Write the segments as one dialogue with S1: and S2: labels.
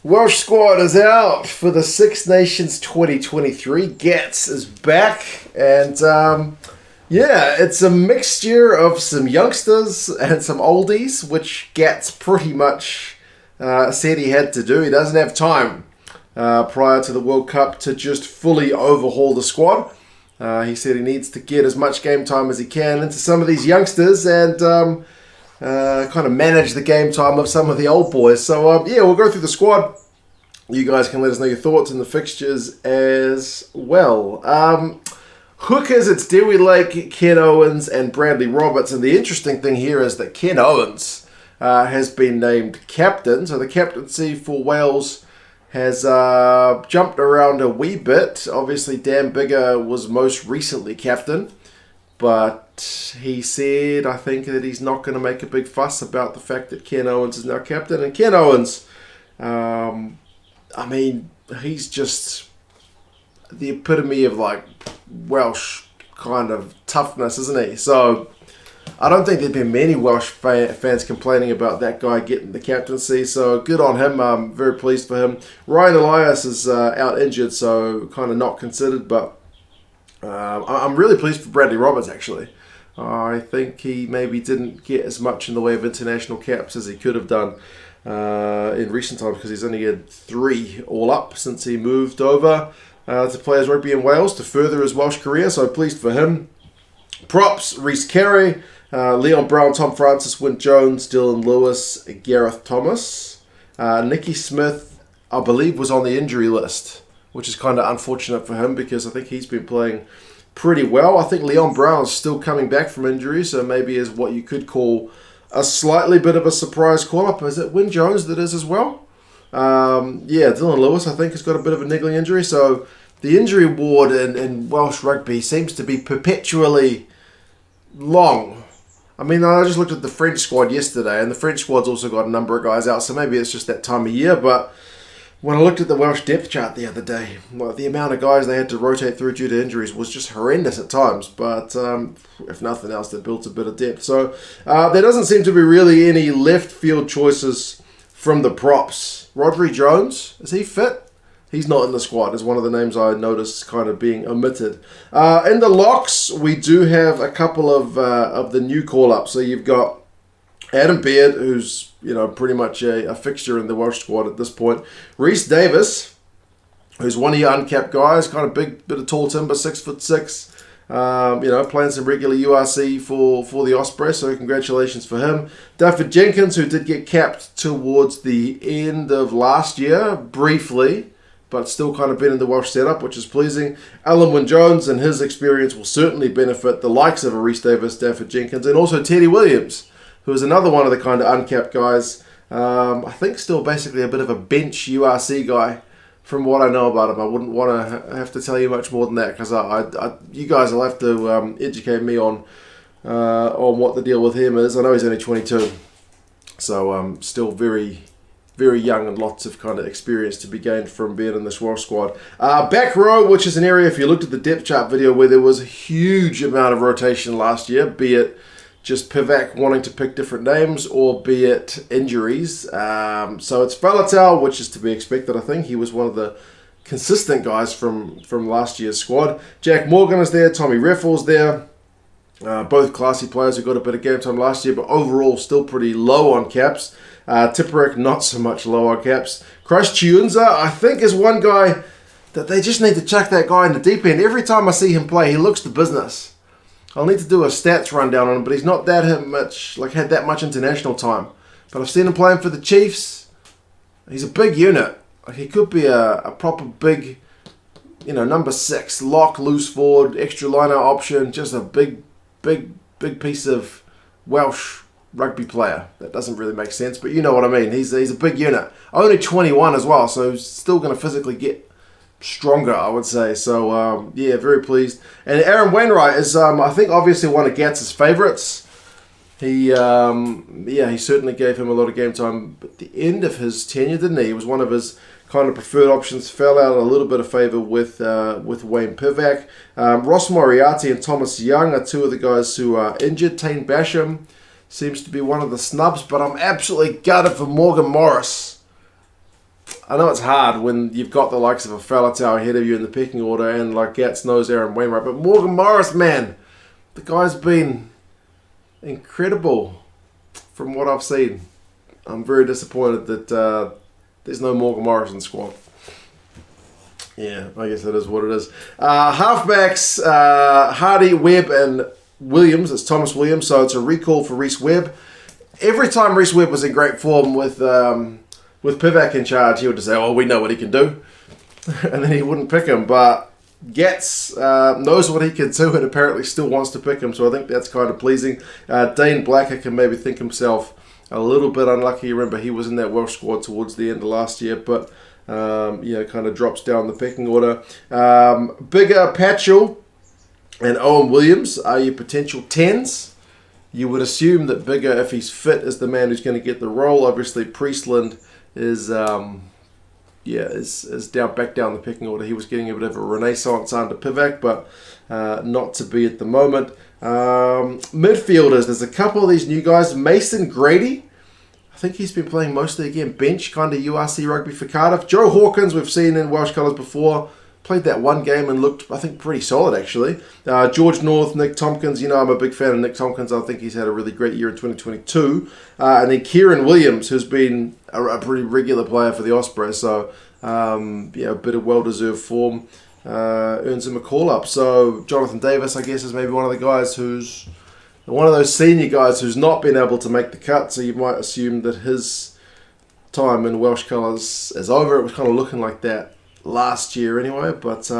S1: Welsh squad is out for the Six Nations 2023. Gats is back, and yeah, it's a mixture of some youngsters and some oldies, which Gats pretty much said he had to do. He doesn't have time prior to the World Cup to just fully overhaul the squad. He said he needs to get as much game time as he can into some of these youngsters and kind of manage the game time of some of the old boys. So yeah, we'll go through the squad. You guys can let us know your thoughts in the fixtures as well. Hookers, it's Dewey Lake, Ken Owens and Bradley Roberts. And the interesting thing here is that Ken Owens has been named captain. So the captaincy for Wales has jumped around a wee bit. Obviously, Dan Biggar was most recently captain. But he said, I think, that he's not going to make a big fuss about the fact that Ken Owens is now captain. And Ken Owens, I mean, he's just the epitome of, like, Welsh kind of toughness, isn't he? So I don't think there'd be many Welsh fans complaining about that guy getting the captaincy. So good on him. I'm very pleased for him. Ryan Elias is out injured, so kind of not considered, but I'm really pleased for Bradley Roberts, actually. I think he maybe didn't get as much in the way of international caps as he could have done in recent times, because he's only had 3 all up since he moved over to play as rugby in Wales to further his Welsh career, so pleased for him. Props, Rhys Carey, Leon Brown, Tom Francis, Wyn Jones, Dylan Lewis, Gareth Thomas. Nicky Smith, I believe, was on the injury list, which is kind of unfortunate for him because I think he's been playing pretty well. I think Leon Brown's still coming back from injury, so maybe is what you could call a slightly bit of a surprise call-up. Is it Wyn Jones that is as well? Yeah, Dylan Lewis, I think, has got a bit of a niggling injury. So the injury ward in Welsh rugby seems to be perpetually long. I mean, I just looked at the French squad yesterday, and the French squad's also got a number of guys out, so maybe it's just that time of year, but when I looked at the Welsh depth chart the other day, like, the amount of guys they had to rotate through due to injuries was just horrendous at times. But if nothing else, they built a bit of depth. So there doesn't seem to be really any left field choices from the props. Rodri Jones, is he fit? He's not in the squad, is one of the names I noticed kind of being omitted. In the locks, we do have a couple of the new call-ups. So you've got Adam Beard, who's pretty much a fixture in the Welsh squad at this point. Rhys Davis, who's one of your uncapped guys, kind of big, bit of tall timber, 6'6", playing some regular URC for the Ospreys, so congratulations for him. David Jenkins, who did get capped towards the end of last year, briefly, but still kind of been in the Welsh setup, which is pleasing. Alan Wyn Jones and his experience will certainly benefit the likes of a Rhys Davis, David Jenkins, and also Teddy Williams, who is another one of the kind of uncapped guys. I think still basically a bit of a bench URC guy from what I know about him. I wouldn't want to have to tell you much more than that, because you guys will have to educate me on what the deal with him is. I know he's only 22, so still very, very young and lots of kind of experience to be gained from being in this Welsh squad. Back row, which is an area, if you looked at the depth chart video, where there was a huge amount of rotation last year, be it just Pivac wanting to pick different names, or be it injuries. So it's Faletau, which is to be expected, I think. He was one of the consistent guys from last year's squad. Jack Morgan is there, Tommy Reffell's there. Both classy players who got a bit of game time last year, but overall still pretty low on caps. Tipuric, not so much low on caps. Crush Chiunza, I think, is one guy that they just need to chuck that guy in the deep end. Every time I see him play, he looks the business. I'll need to do a stats rundown on him, but he's not that had that much international time. But I've seen him playing for the Chiefs. He's a big unit. He could be a proper big, number 6, lock, loose forward, extra lineout option, just a big piece of Welsh rugby player. That doesn't really make sense, but you know what I mean. He's a big unit. Only 21 as well, so he's still going to physically get stronger, I would say. So yeah, very pleased. And Aaron Wainwright is I think obviously one of Gats' favourites. He certainly gave him a lot of game time at the end of his tenure, didn't he? He was one of his kind of preferred options. Fell out a little bit of favour with Wayne Pivac. Ross Moriarty and Thomas Young are two of the guys who are injured. Tane Basham seems to be one of the snubs, but I'm absolutely gutted for Morgan Morris. I know it's hard when you've got the likes of a Faletau ahead of you in the pecking order and like Gats knows Aaron Wainwright, but Morgan Morris, man, the guy's been incredible from what I've seen. I'm very disappointed that there's no Morgan Morris in the squad. Yeah, I guess that is what it is. Halfbacks, Hardy, Webb, and Williams. It's Thomas Williams, so it's a recall for Reece Webb. Every time Reece Webb was in great form with Pivac in charge, he would just say, "Oh, we know what he can do," and then he wouldn't pick him. But Gats knows what he can do and apparently still wants to pick him, so I think that's kind of pleasing. Dane Blacker can maybe think himself a little bit unlucky. Remember, he was in that Welsh squad towards the end of last year, but kind of drops down the pecking order. Bigger, Patchell, and Owen Williams are your potential 10s. You would assume that Bigger, if he's fit, is the man who's going to get the role. Obviously, Priestland is back down the pecking order. He was getting a bit of a renaissance under Pivac, but not to be at the moment. Midfielders, there's a couple of these new guys. Mason Grady, I think he's been playing mostly again bench, kind of URC rugby for Cardiff. Joe Hawkins, we've seen in Welsh colours before. Played that one game and looked, I think, pretty solid, actually. George North, Nick Tompkins. You know, I'm a big fan of Nick Tompkins. I think he's had a really great year in 2022. And then Kieran Williams, who's been a pretty regular player for the Ospreys. So, a bit of well-deserved form earns him a call-up. So, Jonathan Davis, I guess, is maybe one of the guys who's one of those senior guys who's not been able to make the cut. So, you might assume that his time in Welsh colours is over. It was kind of looking like that last year anyway, but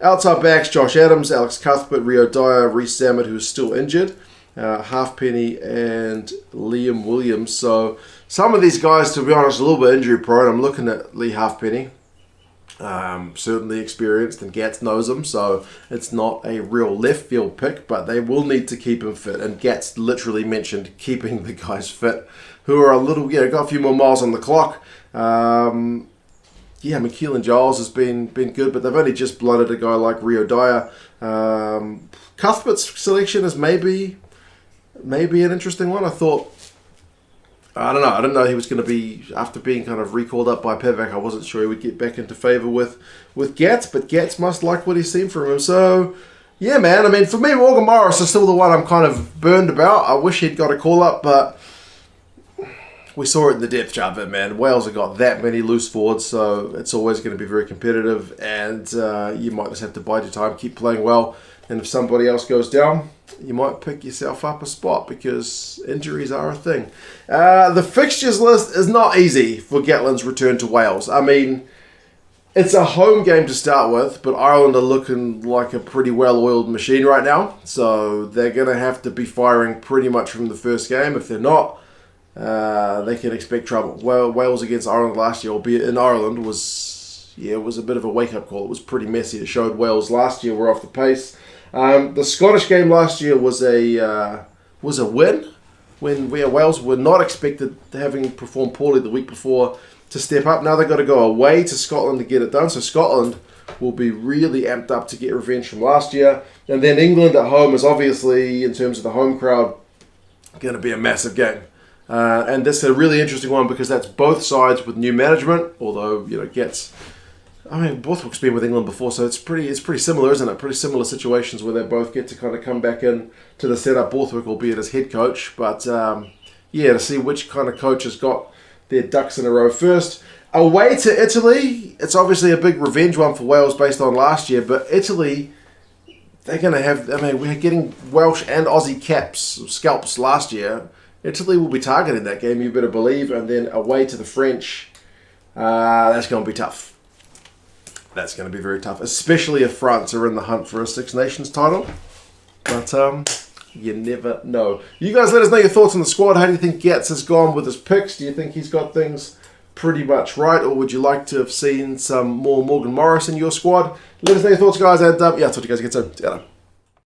S1: outside backs, Josh Adams, Alex Cuthbert, Rio Dyer, Reece Zammit, who's still injured, Halfpenny, and Liam Williams. So some of these guys, to be honest, a little bit injury prone. I'm looking at Lee Halfpenny, certainly experienced, and Gats knows him, so it's not a real left field pick, but they will need to keep him fit, and Gats literally mentioned keeping the guys fit who are a little, got a few more miles on the clock. McKeelan Giles has been good, but they've only just blooded a guy like Rio Dyer. Cuthbert's selection is maybe an interesting one. I didn't know he was going to be, after being kind of recalled up by Pivac, I wasn't sure he would get back into favour with Gats, but Gats must like what he's seen from him. So, yeah, man, I mean, for me, Morgan Morris is still the one I'm kind of burned about. I wish he'd got a call-up, but we saw it in the depth chart, but man, Wales have got that many loose forwards, so it's always going to be very competitive, and you might just have to bide your time, keep playing well, and if somebody else goes down, you might pick yourself up a spot, because injuries are a thing. The fixtures list is not easy for Gatland's return to Wales. I mean, it's a home game to start with, but Ireland are looking like a pretty well-oiled machine right now, so they're going to have to be firing pretty much from the first game. If they're not, they can expect trouble. Well, Wales against Ireland last year, albeit in Ireland, was a bit of a wake-up call. It was pretty messy. It showed Wales last year were off the pace. The Scottish game last year was a win when Wales were not expected, having performed poorly the week before, to step up. Now they've got to go away to Scotland to get it done. So Scotland will be really amped up to get revenge from last year. And then England at home is obviously, in terms of the home crowd, going to be a massive game. And this is a really interesting one because that's both sides with new management. Although Borthwick's been with England before, so it's pretty similar, isn't it? Pretty similar situations where they both get to kind of come back in to the setup. Borthwick, albeit as head coach, but to see which kind of coach has got their ducks in a row first. Away to Italy, it's obviously a big revenge one for Wales based on last year, but Italy, they're going to have. I mean, we're getting Welsh and Aussie scalps last year. Italy will be targeting that game, you better believe. And then away to the French, that's going to be tough. That's going to be very tough, especially if France are in the hunt for a Six Nations title. But you never know. You guys let us know your thoughts on the squad. How do you think Gats has gone with his picks? Do you think he's got things pretty much right? Or would you like to have seen some more Morgan Morris in your squad? Let us know your thoughts, guys. And talk to you guys again soon. See you later.